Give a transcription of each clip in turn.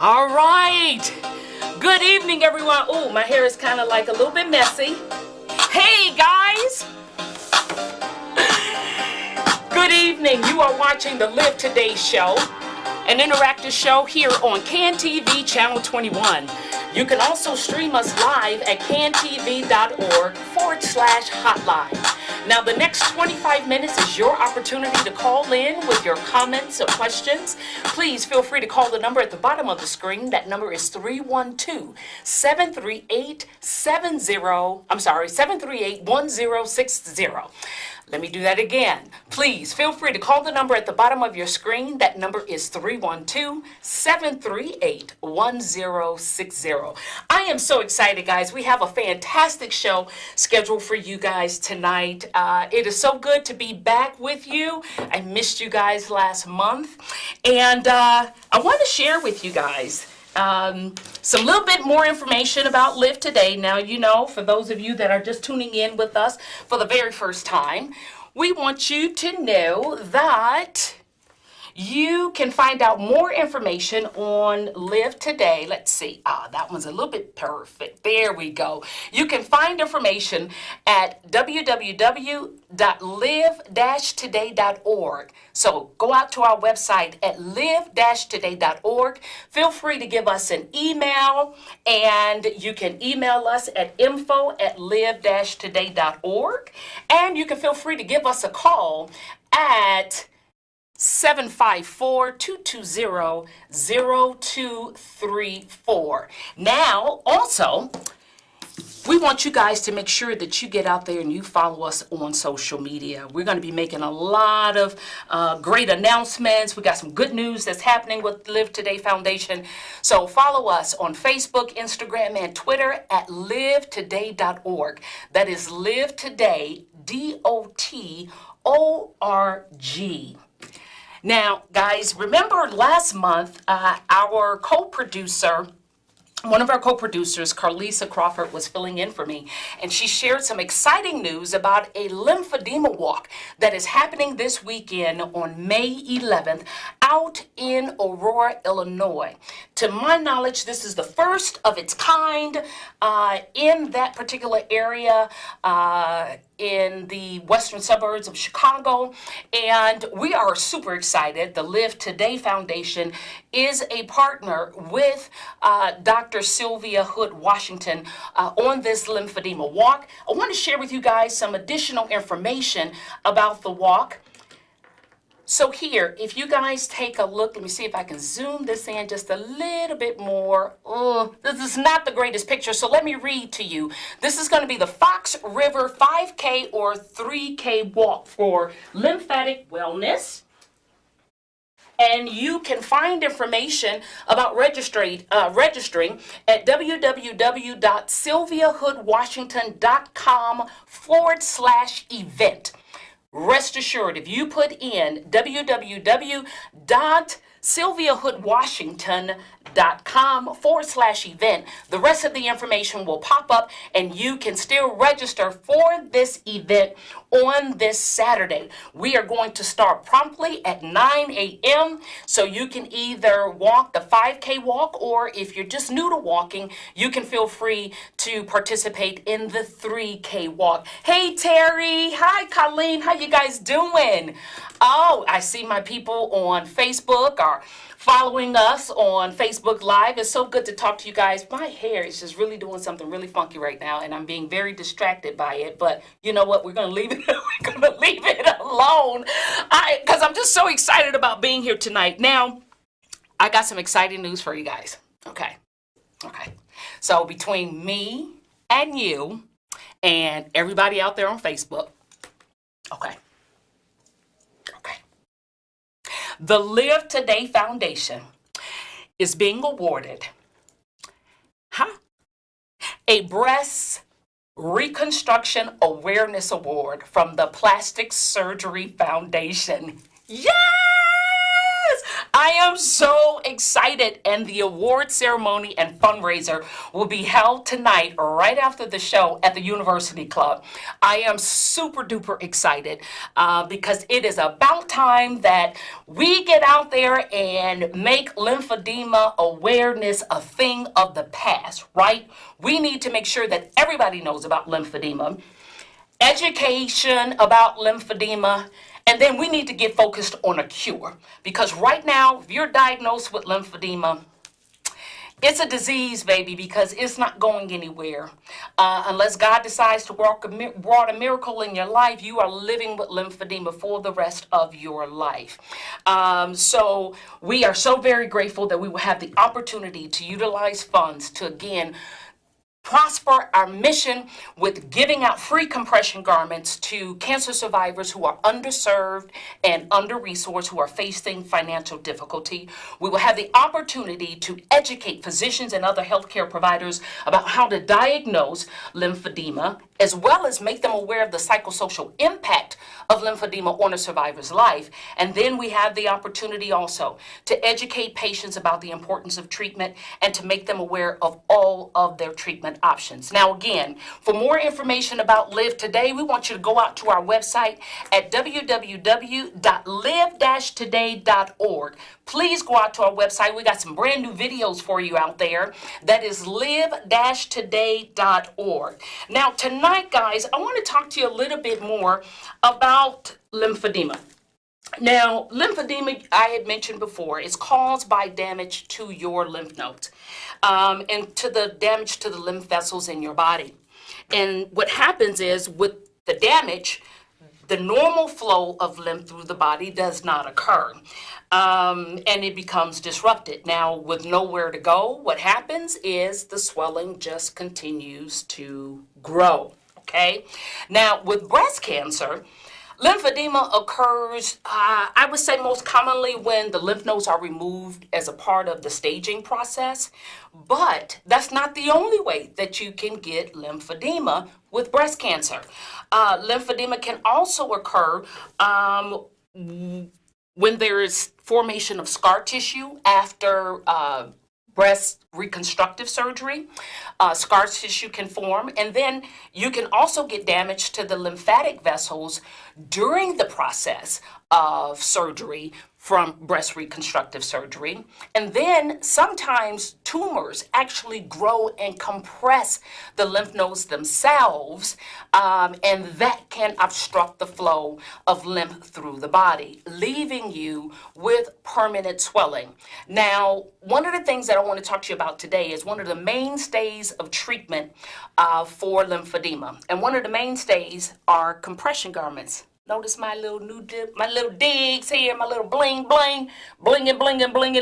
All right. Good evening, everyone. Oh, my hair is kind of like a little bit messy. Hey, guys. Good evening. You are watching the Live Today show, an interactive show here on CAN TV Channel 21. You can also stream us live at cantv.org/hotline. Now, the next 25 minutes is your opportunity to call in with your comments or questions. Please feel free to call the number at the bottom of the screen. That number is 312-738-1060. Let me do that again. Please feel free to call the number at the bottom of your screen. That number is 312-738-1060. I am so excited, guys. We have a fantastic show scheduled for you guys tonight. It is so good to be back with you. I missed you guys last month. And I want to share with you guys some little bit more information about Live Today. Now, you know, for those of you that are just tuning in with us for the very first time, we want you to know that you can find out more information on Live Today. Let's see. That one's a little bit perfect. There we go. You can find information at www.live-today.org. So go out to our website at live-today.org. Feel free to give us an email, and you can email us at info@live-today.org. And you can feel free to give us a call at 754-220-0234. Now, also, we want you guys to make sure that you get out there and you follow us on social media. We're going to be making a lot of great announcements. We got some good news that's happening with Live Today Foundation. So follow us on Facebook, Instagram, and Twitter at livetoday.org. That is Live Today, DOTORG. Now, guys, remember last month, our co-producer, one of our co-producers, Carlisa Crawford, was filling in for me, and she shared some exciting news about a lymphedema walk that is happening this weekend on May 11th out in Aurora, Illinois. To my knowledge, this is the first of its kind in that particular area in the western suburbs of Chicago, and we are super excited. The Live Today Foundation is a partner with Dr. Sylvia Hood Washington on this lymphedema walk. I want to share with you guys some additional information about the walk. So here, if you guys take a look, let me see if I can zoom this in just a little bit more. This is not the greatest picture, so let me read to you. This is going to be the Fox River 5K or 3K walk for lymphatic wellness. And you can find information about registering at www.sylviahoodwashington.com/event. Rest assured, if you put in www.sylviahoodwashington.com/event, the rest of the information will pop up and you can still register for this event on this Saturday. We are going to start promptly at 9 a.m. so you can either walk the 5K walk, or if you're just new to walking, you can feel free to participate in the 3K walk. Hey, Terry. Hi, Colleen. How you guys doing? Oh, I see my people on Facebook are following us on Facebook Live. It's so good to talk to you guys. My hair is just really doing something really funky right now, and I'm being very distracted by it. But you know what? We're going to leave it. We're going to leave it alone. Because I'm just so excited about being here tonight. Now, I got some exciting news for you guys. Okay. So between me and you and everybody out there on Facebook, okay. The Live Today Foundation is being awarded a Breast Reconstruction Awareness Award from the Plastic Surgery Foundation. Yes! I am so excited, and the award ceremony and fundraiser will be held tonight right after the show at the University Club. I am super duper excited because it is about time that we get out there and make lymphedema awareness a thing of the past, right? We need to make sure that everybody knows about lymphedema, education about lymphedema, and then we need to get focused on a cure. Because right now, if you're diagnosed with lymphedema, it's a disease, baby, because it's not going anywhere. Unless God decides to work a miracle in your life, you are living with lymphedema for the rest of your life. So we are so very grateful that we will have the opportunity to utilize funds to, again, prosper our mission with giving out free compression garments to cancer survivors who are underserved and under-resourced, who are facing financial difficulty. We will have the opportunity to educate physicians and other healthcare providers about how to diagnose lymphedema, as well as make them aware of the psychosocial impact of lymphedema on a survivor's life. And then we have the opportunity also to educate patients about the importance of treatment and to make them aware of all of their treatment options. Now, again, for more information about Live Today, we want you to go out to our website at www.live-today.org. Please go out to our website. We got some brand new videos for you out there. That is live-today.org. Now, tonight, guys, I want to talk to you a little bit more about lymphedema. Now, lymphedema, I had mentioned before, is caused by damage to your lymph nodes and to the damage to the lymph vessels in your body. And what happens is with the damage, the normal flow of lymph through the body does not occur, and it becomes disrupted. Now, with nowhere to go, what happens is the swelling just continues to grow, okay? Now, with breast cancer, lymphedema occurs, I would say most commonly when the lymph nodes are removed as a part of the staging process, but that's not the only way that you can get lymphedema with breast cancer. Lymphedema can also occur when there is formation of scar tissue after breast reconstructive surgery. Scar tissue can form, and then you can also get damage to the lymphatic vessels during the process of surgery from breast reconstructive surgery. And then sometimes tumors actually grow and compress the lymph nodes themselves, and that can obstruct the flow of lymph through the body, leaving you with permanent swelling. Now, one of the things that I want to talk to you about today is one of the mainstays of treatment for lymphedema. And one of the mainstays are compression garments. Notice my little my little digs here, my little bling, blinging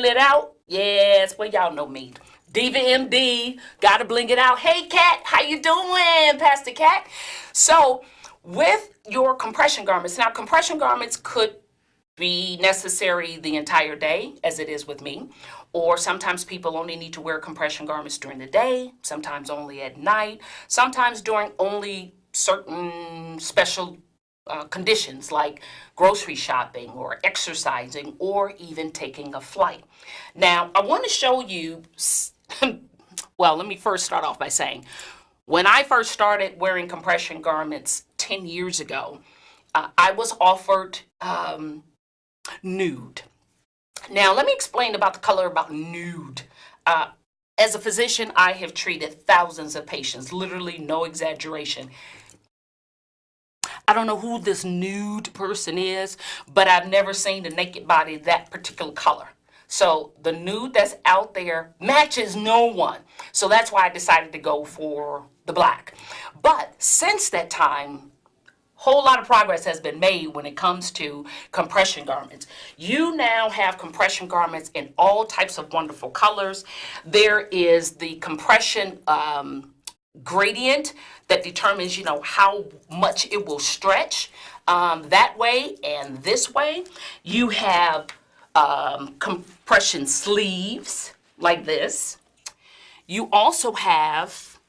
it out. Yes, well, y'all know me. Diva MD, gotta bling it out. Hey, Kat, how you doing, Pastor Kat? So, with your compression garments, now compression garments could be necessary the entire day, as it is with me, or sometimes people only need to wear compression garments during the day, sometimes only at night, sometimes during only certain special conditions like grocery shopping or exercising or even taking a flight. Now, I want to show you, well, let me first start off by saying, when I first started wearing compression garments 10 years ago, I was offered nude. Now, let me explain about the color about nude. As a physician, I have treated thousands of patients, literally no exaggeration. I don't know who this nude person is, but I've never seen a naked body that particular color. So the nude that's out there matches no one. So that's why I decided to go for the black. But since that time, whole lot of progress has been made when it comes to compression garments. You now have compression garments in all types of wonderful colors. There is the compression gradient that determines, how much it will stretch that way and this way. You have compression sleeves like this. You also have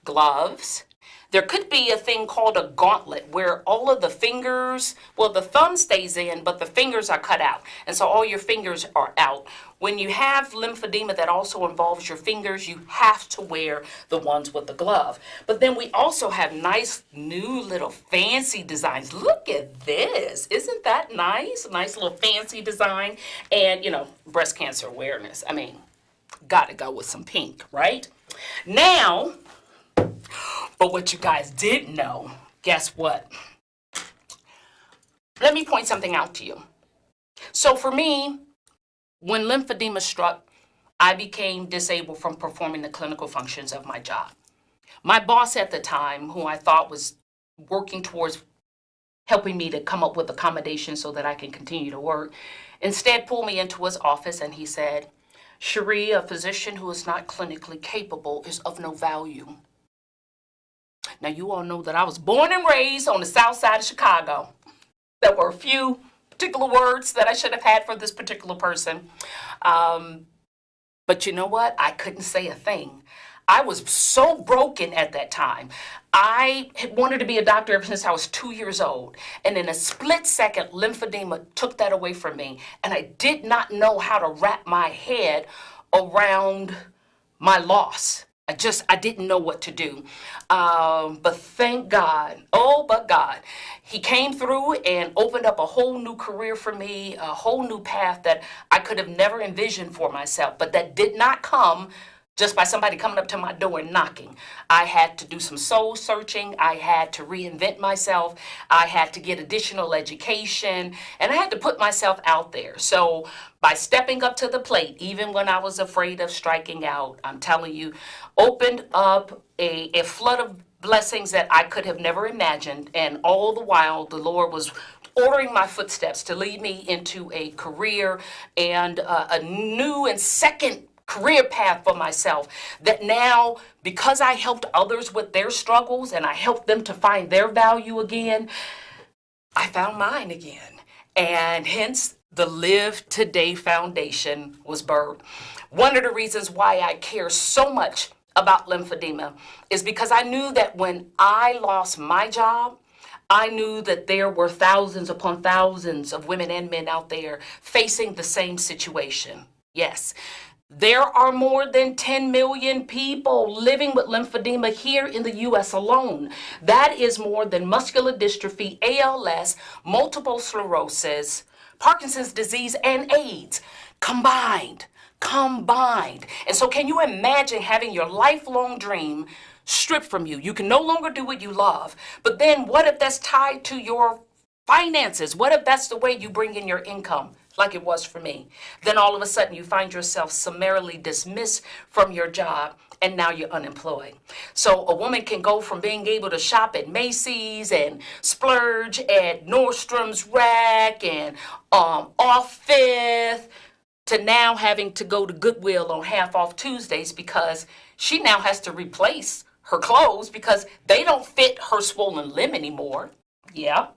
gloves There could be a thing called a gauntlet where all of the fingers, well, the thumb stays in, but the fingers are cut out. And so all your fingers are out. When you have lymphedema that also involves your fingers, you have to wear the ones with the glove. But then we also have nice new little fancy designs. Look at this. Isn't that nice? A nice little fancy design. And, breast cancer awareness. I mean, gotta go with some pink, right? Now, but what you guys didn't know, guess what? Let me point something out to you. So for me, when lymphedema struck, I became disabled from performing the clinical functions of my job. My boss at the time, who I thought was working towards helping me to come up with accommodations so that I can continue to work, instead pulled me into his office and he said, "Sheri, a physician who is not clinically capable is of no value." Now, you all know that I was born and raised on the south side of Chicago. There were a few particular words that I should have had for this particular person. But you know what? I couldn't say a thing. I was so broken at that time. I had wanted to be a doctor ever since I was 2 years old. And in a split second, lymphedema took that away from me. And I did not know how to wrap my head around my loss. I didn't know what to do. But thank God, but God, he came through and opened up a whole new career for me, a whole new path that I could have never envisioned for myself, but that did not come just by somebody coming up to my door and knocking. I had to do some soul searching. I had to reinvent myself. I had to get additional education, and I had to put myself out there. So by stepping up to the plate, even when I was afraid of striking out, I'm telling you, opened up a flood of blessings that I could have never imagined. And all the while, the Lord was ordering my footsteps to lead me into a career and a new and second career path for myself, that now, because I helped others with their struggles and I helped them to find their value again, I found mine again. And hence the Live Today Foundation was birthed. One of the reasons why I care so much about lymphedema is because I knew that when I lost my job, I knew that there were thousands upon thousands of women and men out there facing the same situation. Yes. There are more than 10 million people living with lymphedema here in the U.S. alone. That is more than muscular dystrophy, ALS, multiple sclerosis, Parkinson's disease, and AIDS combined. And so can you imagine having your lifelong dream stripped from you? You can no longer do what you love. But then what if that's tied to your finances? What if that's the way you bring in your income? Like it was for me. Then all of a sudden you find yourself summarily dismissed from your job and now you're unemployed. So a woman can go from being able to shop at Macy's and splurge at Nordstrom's Rack and off Fifth to now having to go to Goodwill on half off Tuesdays because she now has to replace her clothes because they don't fit her swollen limb anymore. Yeah.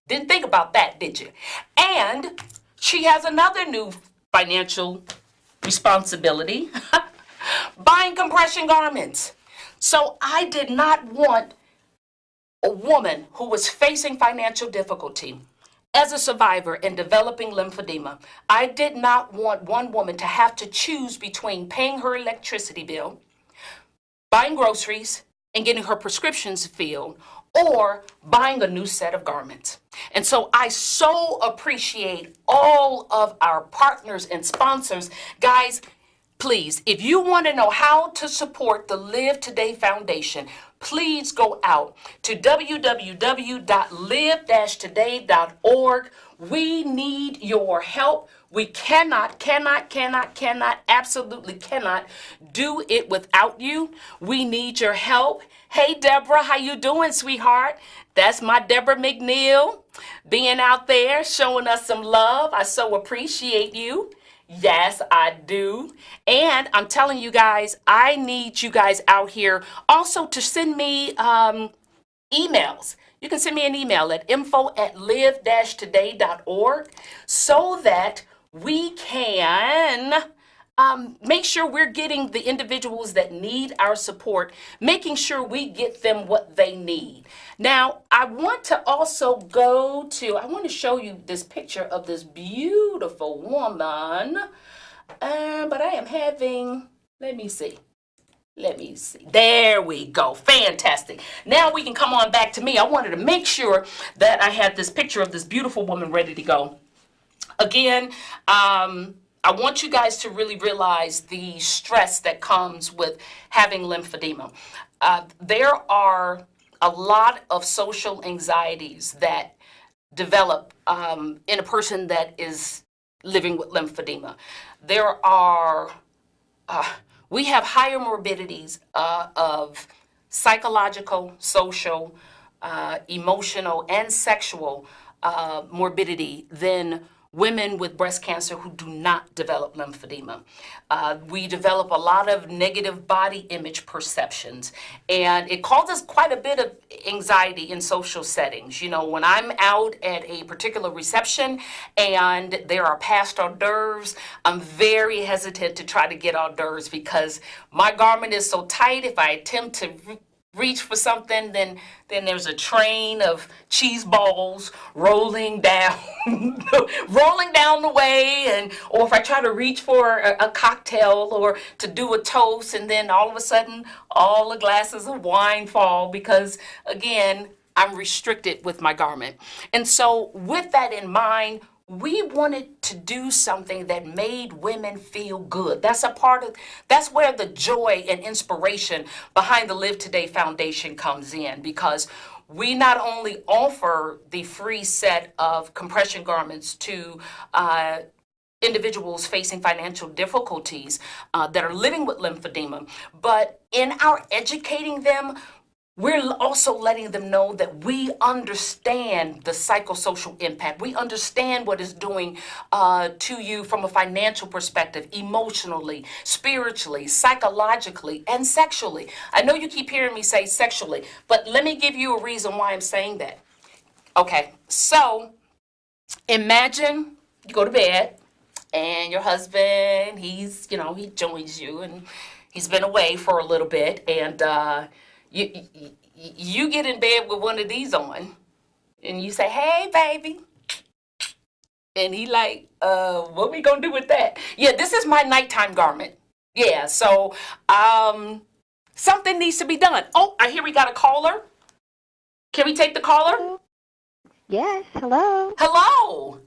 Didn't think about that, did you? And she has another new financial responsibility, buying compression garments. So I did not want a woman who was facing financial difficulty as a survivor and developing lymphedema. I did not want one woman to have to choose between paying her electricity bill, buying groceries, and getting her prescriptions filled, or buying a new set of garments. And so I so appreciate all of our partners and sponsors. Guys, please, if you want to know how to support the Live Today Foundation, please go out to www.live-today.org. We need your help. We cannot, absolutely cannot do it without you. We need your help. Hey, Deborah, how you doing, sweetheart? That's my Deborah McNeil being out there showing us some love. I so appreciate you. Yes, I do. And I'm telling you guys, I need you guys out here also to send me emails. You can send me an email at info@live-today.org so that we can make sure we're getting the individuals that need our support, making sure we get them what they need. Now, I want to also I want to show you this picture of this beautiful woman, but I am having, let me see. There we go. Fantastic. Now we can come on back to me. I wanted to make sure that I had this picture of this beautiful woman ready to go. Again, I want you guys to really realize the stress that comes with having lymphedema. There are a lot of social anxieties that develop in a person that is living with lymphedema. We have higher morbidities of psychological, social, emotional, and sexual morbidity than women with breast cancer who do not develop lymphedema. We develop a lot of negative body image perceptions, and it causes quite a bit of anxiety in social settings. You know, when I'm out at a particular reception and there are past hors d'oeuvres, I'm very hesitant to try to get hors d'oeuvres because my garment is so tight. If I attempt to reach for something, then there's a train of cheese balls rolling down rolling down the way, or if I try to reach for a cocktail or to do a toast, and then all of a sudden all the glasses of wine fall because, again, I'm restricted with my garment. And so with that in mind, we wanted to do something that made women feel good. That's where the joy and inspiration behind the Live Today Foundation comes in, because we not only offer the free set of compression garments to individuals facing financial difficulties that are living with lymphedema, but in our educating them, we're also letting them know that we understand the psychosocial impact. We understand what it's doing to you from a financial perspective, emotionally, spiritually, psychologically, and sexually. I know you keep hearing me say sexually, but let me give you a reason why I'm saying that. Okay, so imagine you go to bed and your husband, he joins you, and he's been away for a little bit, and you get in bed with one of these on, and you say, "Hey, baby," and he like, "What we gonna do with that?" Yeah, this is my nighttime garment. Yeah, so something needs to be done. Oh, I hear we got a caller. Can we take the caller? Yes, hello. Hello.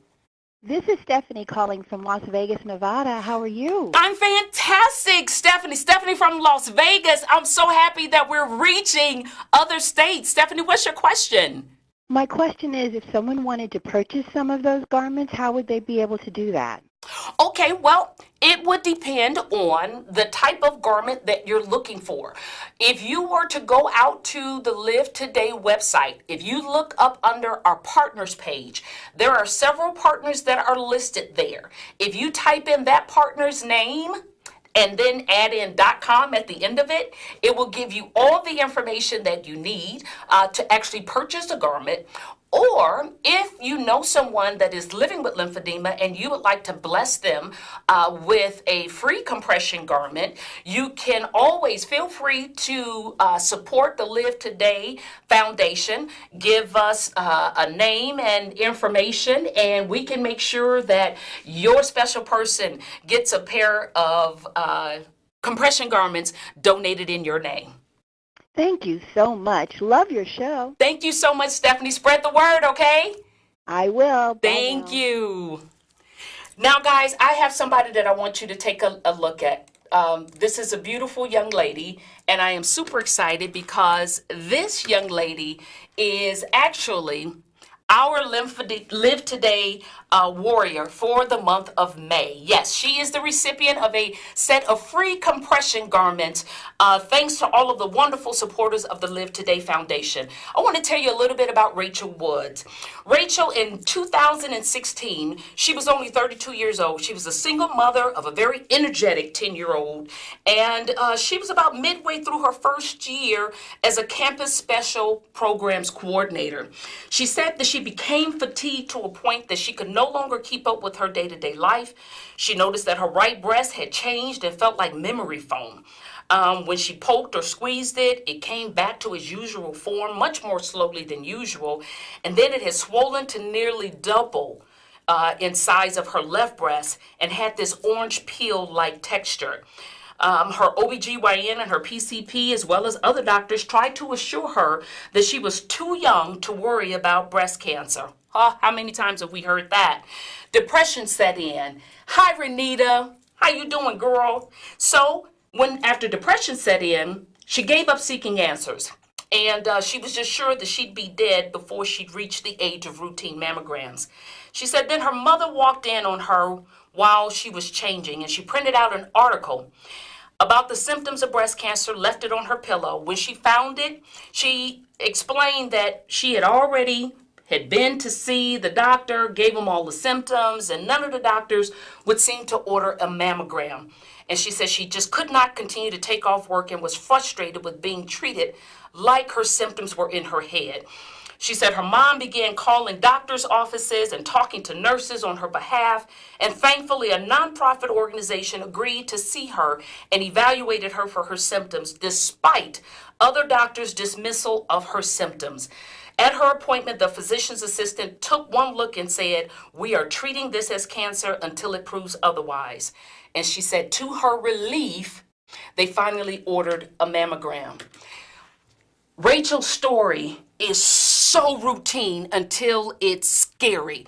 This is Stephanie calling from Las Vegas, Nevada. How are you? I'm fantastic, Stephanie. Stephanie from Las Vegas. I'm so happy that we're reaching other states. Stephanie, what's your question? My question is, if someone wanted to purchase some of those garments, how would they be able to do that? Okay, well, it would depend on the type of garment that you're looking for. If you were to go out to the Live Today website, if you look up under our partners page, there are several partners that are listed there. If you type in that partner's name and then add in .com at the end of it, it will give you all the information that you need to actually purchase a garment. Or if you know someone that is living with lymphedema and you would like to bless them with a free compression garment, you can always feel free to support the Live Today Foundation. Give us a name and information, and we can make sure that your special person gets a pair of compression garments donated in your name. Thank you so much. Love your show. Thank you so much, Stephanie. Spread the word, okay? I will. Thank you. Now, guys, I have somebody that I want you to take a look at. This is a beautiful young lady, and I am super excited because this young lady is actually our Live Today warrior for the month of May. Yes, she is the recipient of a set of free compression garments thanks to all of the wonderful supporters of the Live Today Foundation. I want to tell you a little bit about Rachel Woods. Rachel, in 2016, she was only 32 years old. She was a single mother of a very energetic 10-year-old, and she was about midway through her first year as a campus special programs coordinator. She said that she became fatigued to a point that she could no longer keep up with her day-to-day life. She noticed that her right breast had changed and felt like memory foam. When she poked or squeezed it, it came back to its usual form, much more slowly than usual. And then it had swollen to nearly double in size of her left breast and had this orange peel-like texture. Her OBGYN and her PCP, as well as other doctors, tried to assure her that she was too young to worry about breast cancer. How many times have we heard that? Depression set in. Hi, Renita. How you doing, girl? So, after depression set in, she gave up seeking answers. And she was just sure that she'd be dead before she'd reach the age of routine mammograms. She said then her mother walked in on her while she was changing, and she printed out an article about the symptoms of breast cancer, left it on her pillow. When she found it, she explained that she had been to see the doctor, gave him all the symptoms, and none of the doctors would seem to order a mammogram. And she said she just could not continue to take off work and was frustrated with being treated like her symptoms were in her head. She said her mom began calling doctors' offices and talking to nurses on her behalf, and thankfully a nonprofit organization agreed to see her and evaluated her for her symptoms despite other doctors' dismissal of her symptoms. At her appointment, the physician's assistant took one look and said, "We are treating this as cancer until it proves otherwise." And she said to her relief, they finally ordered a mammogram. Rachel's story is so routine until it's scary.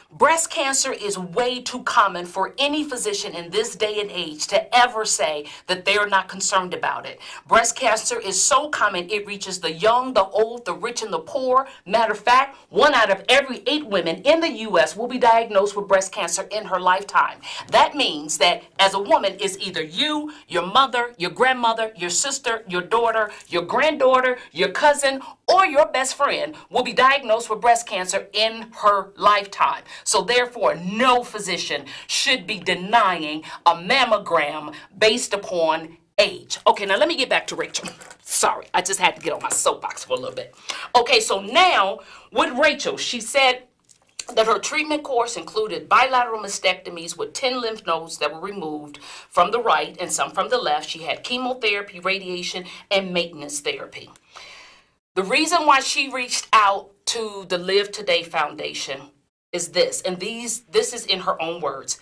Breast cancer is way too common for any physician in this day and age to ever say that they're not concerned about it. Breast cancer is so common it reaches the young, the old, the rich, and the poor. Matter of fact, 1 out of every 8 women in the U.S. will be diagnosed with breast cancer in her lifetime. That means that as a woman, it's either you, your mother, your grandmother, your sister, your daughter, your granddaughter, your cousin, or your best friend will be diagnosed with breast cancer in her lifetime. So therefore, no physician should be denying a mammogram based upon age. Okay, now let me get back to Rachel. Sorry, I just had to get on my soapbox for a little bit. Okay, so now with Rachel, she said that her treatment course included bilateral mastectomies with 10 lymph nodes that were removed from the right and some from the left. She had chemotherapy, radiation, and maintenance therapy. The reason why she reached out to the Live Today Foundation is this, and this is in her own words.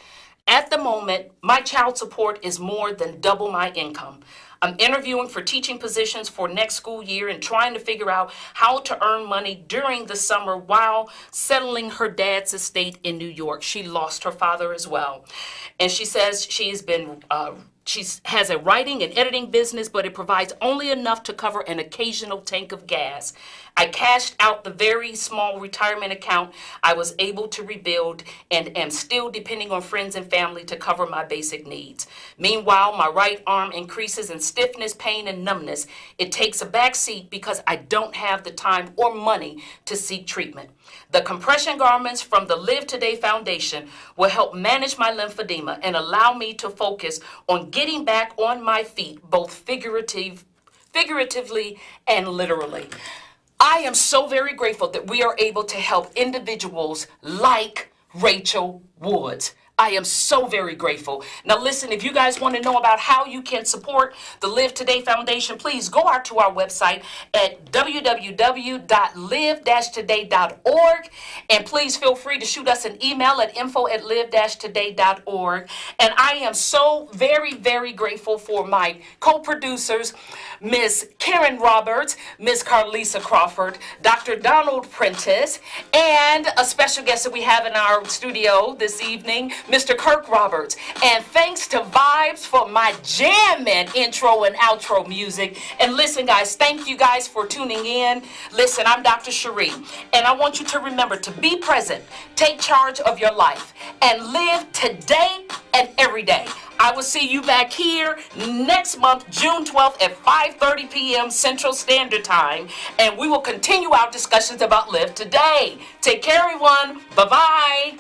At the moment, my child support is more than double my income. I'm interviewing for teaching positions for next school year and trying to figure out how to earn money during the summer while settling her dad's estate in New York. She lost her father as well. And she says she has a writing and editing business, but it provides only enough to cover an occasional tank of gas. I cashed out the very small retirement account I was able to rebuild and am still depending on friends and family to cover my basic needs. Meanwhile, my right arm increases in stiffness, pain, and numbness. It takes a back seat because I don't have the time or money to seek treatment. The compression garments from the Live Today Foundation will help manage my lymphedema and allow me to focus on getting back on my feet, both figuratively and literally. I am so very grateful that we are able to help individuals like Rachel Woods. I am so very grateful. Now listen, if you guys want to know about how you can support the Live Today Foundation, please go out to our website at www.live-today.org, and please feel free to shoot us an email at info@live-today.org. And I am so very, very grateful for my co-producers, Miss Karen Roberts, Miss Carlisa Crawford, Dr. Donald Prentiss, and a special guest that we have in our studio this evening, Mr. Kirk Roberts. And thanks to Vibes for my jamming intro and outro music. And listen, guys, thank you guys for tuning in. Listen, I'm Dr. Sheri, and I want you to remember to be present, take charge of your life, and live today and every day. I will see you back here next month, June 12th at 5:30 p.m. Central Standard Time, and we will continue our discussions about Live Today. Take care, everyone. Bye-bye.